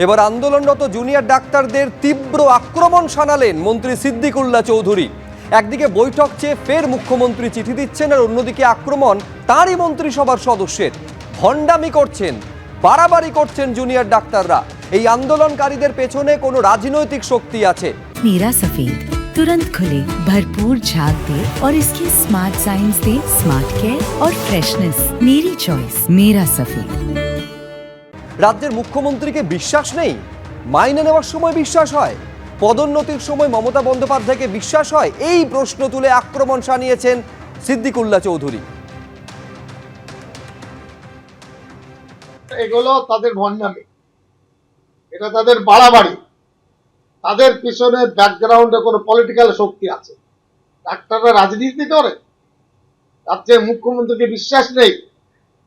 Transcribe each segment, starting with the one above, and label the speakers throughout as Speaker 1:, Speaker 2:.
Speaker 1: এবার আন্দোলনরত জুনিয়র ডাক্তারদের তীব্র আক্রমণ শানালেন মন্ত্রী সিদ্দিকুল্লাহ চৌধুরী। একদিকে বৈঠক চেয়ে ফের মুখ্যমন্ত্রী চিঠি দিচ্ছেন, আর অন্যদিকে আক্রমণ তারই মন্ত্রিসভার সদস্যের। ভণ্ডামি করছেন, বাড়াবাড়ি করছেন জুনিয়র ডাক্তাররা। এই আন্দোলনকারীদের পেছনে কোনো রাজনৈতিক শক্তি আছে।
Speaker 2: मीरा सफेद तुरंत खुले, भरपूर झाग दे और इसकी स्मार्ट साइंस दे स्मार्ट केयर और फ्रेशनेस। मेरी चॉइस मेरा सफेद।
Speaker 1: রাজ্যের মুখ্যমন্ত্রীকে বিশ্বাস নেই? মাইনে নেওয়ার সময় বিশ্বাস হয়, পদোন্নতির সময় মমতা বন্দ্যোপাধ্যায়কে বিশ্বাস হয়? এই প্রশ্ন তুলে আক্রমণ শানিয়েছেন সিদ্দিকুল্লাহ চৌধুরী।
Speaker 3: এগুলো তাদের ভণ্ডামি, এটা তাদের বাড়াবাড়ি। তাদের পিছনে ব্যাকগ্রাউন্ডে কোনো পলিটিক্যাল শক্তি আছে। ডাক্তাররা রাজনীতি করে, রাজ্যের মুখ্যমন্ত্রীকে বিশ্বাস নেই,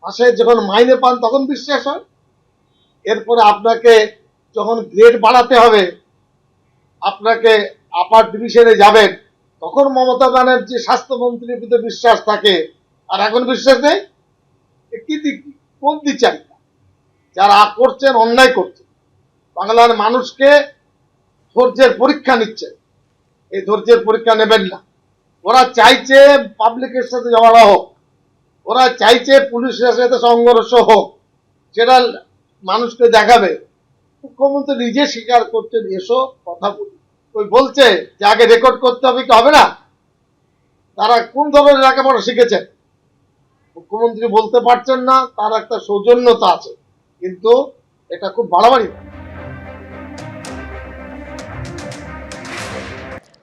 Speaker 3: মাসে যখন মাইনে পান তখন বিশ্বাস হয়। এরপরে আপনাকে যখন গ্রেড বাড়াতে হবে, আপনাকে আপার ডিভিশনে যাবেন, তখন মমতা ব্যানার্জি স্বাস্থ্যমন্ত্রীর প্রতি বিশ্বাস থাকে, আর এখন বিশ্বাস নেই। কি দিক, কোন বিচার? যারা করছেন অন্যায় করছেন, বাংলার মানুষকে ধৈর্যের পরীক্ষা নিচ্ছে। এই ধৈর্যের পরীক্ষা নেবেন না। ওরা চাইছে পাবলিকের সাথে ঝগড়া হোক, ওরা চাইছে পুলিশের সাথে সংঘর্ষ হোক, সেটা মানুষকে দেখাবে। মুখ্যমন্ত্রী নিজে স্বীকার করছেন, এসো কথা বলি। ওই বলছে যে আগে রেকর্ড করতে হবে, কি হবে না? তারা কোন ধরনের লেখাপড়া শিখেছেন মুখ্যমন্ত্রী বলতে পারছেন না। তার একটা সৌজন্যতা আছে, কিন্তু এটা খুব বাড়াবাড়ি।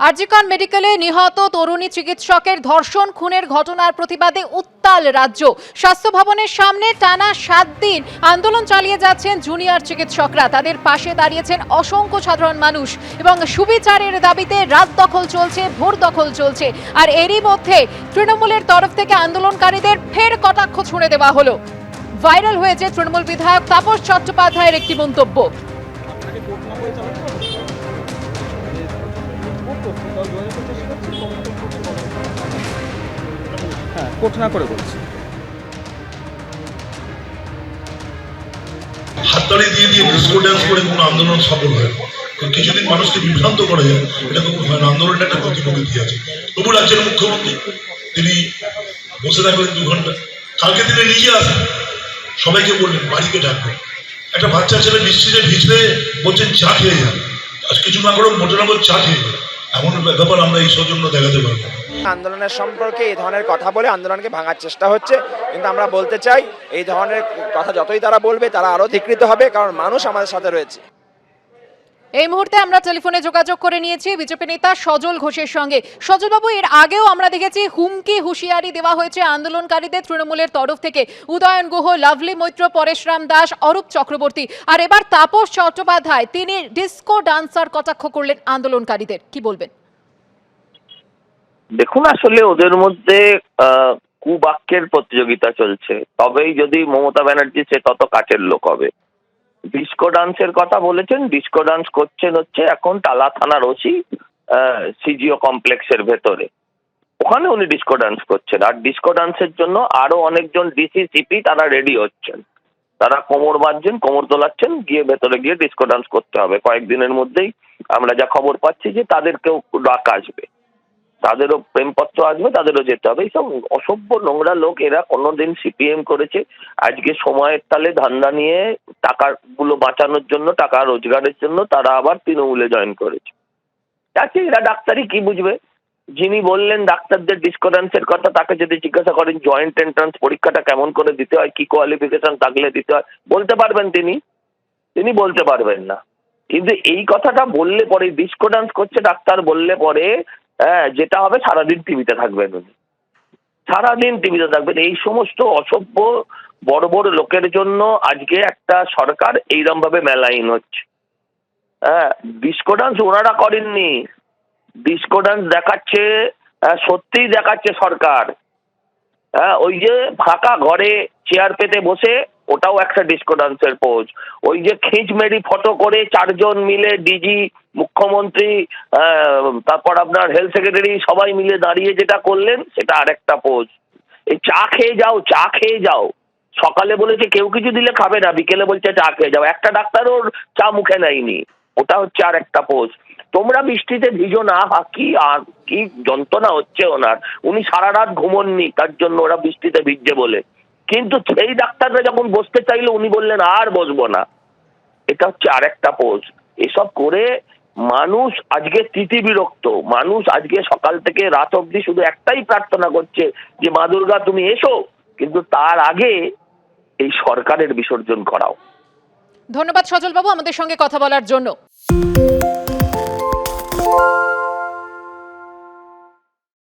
Speaker 4: আরজিকর মেডিকেলে নিহত তরুণী চিকিৎসকের ধর্ষণ খুনের ঘটনার প্রতিবাদে উত্তাল রাজ্য। স্বাস্থ্য ভবনের সামনে টানা 7 দিন আন্দোলন চালিয়ে যাচ্ছেন জুনিয়র চিকিৎসকরা। তাদের পাশে দাঁড়িয়েছেন অসংখ্য সাধারণ মানুষ এবং সুবিচারের দাবিতে রাত দখল চলছে, ভোর দখল চলছে। আর এরই মধ্যে তৃণমূলের তরফ থেকে আন্দোলনকারীদের ফের কটাক্ষ ছুঁড়ে দেওয়া হলো। ভাইরাল হয়েছে তৃণমূল বিধায়ক তাপস চট্টোপাধ্যায়ের একটি মন্তব্য।
Speaker 5: কোট না করে বলছি,
Speaker 6: হাততালি দিয়ে দিয়ে ডিস্কো ড্যান্স করে কোনো আন্দোলন সফল হয়। কিছুদিন মানুষকে বিভ্রান্ত করা যায়, এটা কোনো হয় না। আন্দোলনটা একটা গতিপ্রকৃতি আছে। তবু রাজ্যের মুখ্যমন্ত্রী তিনি বসে থাকবেন 2 ঘন্টা। কালকে তিনি নিজে আসেন, সবাইকে বললেন বাড়িকে ডাকবেন। একটা বাচ্চা ছেলে বৃষ্টিতে ভিজলে বলছেন চা খেয়ে যান, আজ কিছু না করে মোটে না চা খেয়ে যান। এমন ব্যাপার আমরা এই সৌজন্য দেখাতে পারবো।
Speaker 7: আন্দোলনের সম্পর্কে এই ধরনের কথা বলে আন্দোলনকে ভাঙার চেষ্টা হচ্ছে, কিন্তু আমরা বলতে চাই এই ধরনের কথা যতই তারা বলবে তারা আরো ধিকৃত হবে, কারণ মানুষ আমাদের সাথে রয়েছে।
Speaker 4: এই মুহূর্তে আমরা টেলিফোনে যোগাযোগ করে নিয়েছি বিজেপি নেতা সজল ঘোষের সঙ্গে। সজলবাবু, এর আগেও আমরা দেখেছি হুমকি হুঁশিয়ারি দেওয়া হয়েছে আন্দোলনকারীদের তৃণমূলের তরফ থেকে। উদয়ন গুহ, লাভলি মৈত্র, পরেশরাম দাস, অরূপ চক্রবর্তী, আর এবার তাপস চট্টোপাধ্যায়, তিনি ডিস্কো ডান্সার কটাক্ষ করলেন আন্দোলনকারীদের। কি বলবেন?
Speaker 8: দেখুন, আসলে ওদের মধ্যে কুবাক্যের প্রতিযোগিতা চলছে, তবেই যদি মমতা ব্যানার্জি সে তত কাছের লোক হবে। ডিস্কো ডান্সের কথা বলেছেন, ডিস্কো ডান্স করছেন হচ্ছে এখন টালা থানার ওসি সিজিও কমপ্লেক্সের ভেতরে, ওখানে উনি ডিস্কো ডান্স করছেন। আর ডিস্কো ডান্সের জন্য আরো অনেকজন ডিসি সিপি তারা রেডি হচ্ছেন, তারা কোমর বাঁধছেন, কোমর তোলাচ্ছেন, গিয়ে ভেতরে গিয়ে ডিস্কো ডান্স করতে হবে। কয়েকদিনের মধ্যেই আমরা যা খবর পাচ্ছি যে তাদেরকেও ডাক আসবে, তাদেরও প্রেমপত্র আসবে, তাদেরও যেতে হবে। এইসব অসভ্য নোংরা লোক, এরা কোনোদিন সিপিএম করেছে, আজকে সময়ের তালে ধান্দা নিয়ে টাকাগুলো বাঁচানোর জন্য, টাকা রোজগারের জন্য তারা আবার তৃণমূলে জয়েন করেছে। তাকে এরা ডাক্তারি কি বুঝবে? যিনি বললেন ডাক্তারদের ডিস্কো ডান্সের কথা, তাকে যদি জিজ্ঞাসা করেন জয়েন্ট এন্ট্রান্স পরীক্ষাটা কেমন করে দিতে হয়, কি কোয়ালিফিকেশন থাকলে দিতে হয়, বলতে পারবেন তিনি বলতে পারবেন না। কিন্তু এই কথাটা বললে পরে, ডিস্কো ডান্স করছে ডাক্তার বললে পরে যেটা হবে, সারাদিন টিভিতে থাকবেন উনি, সারাদিন টিভিতে থাকবেন। এই সমস্ত অসভ্য বড় বড় লোকের জন্য আজকে একটা সরকার এইরকম ভাবে মেলাইন হচ্ছে। ডিস্কো ডান্স ওনারা করেননি, ডিস্কো ডান্স দেখাচ্ছে, সত্যিই দেখাচ্ছে সরকার। ওই যে ফাঁকা ঘরে চেয়ার পেতে বসে, ওটাও একটা ডিস্কো ডান্সের পোজ। ওই যে খিঁচমেরি ফটো করে 4 জন মিলে, ডিজি, মুখ্যমন্ত্রী, তারপর আপনার হেলথ সেক্রেটারি সবাই মিলে দাঁড়িয়ে যেটা করলেন, সেটা আরেকটা পোজ। এই চা খেয়ে যাও, চা খেয়ে যাও, সকালে বলেছে কেউ কিছু দিলে খাবে না, বিকেলে বলছে চা খেয়ে যাও। একটা ডাক্তার ওর চা মুখে নেয়নি, ওটা হচ্ছে আর একটা পোস্ট। তোমরা বৃষ্টিতে ভিজো না, কি যন্ত্রণা হচ্ছে ওনার, উনি সারা রাত ঘুমননি, তার জন্য ওরা বৃষ্টিতে ভিজছে বলে। কিন্তু সেই ডাক্তাররা যখন বসতে চাইলো উনি বললেন আর বসবো না, এটা হচ্ছে আর একটা পোস্ট। এসব করে মানুষ আজকে স্থিতি বিরক্ত, মানুষ আজকে সকাল থেকে রাত অবধি শুধু একটাই প্রার্থনা করছে যে মা দুর্গা তুমি এসো, কিন্তু তার আগে এই সরকারের বিসর্জন করাও।
Speaker 4: ধন্যবাদ সজল বাবু আমাদের সঙ্গে কথা বলার জন্য।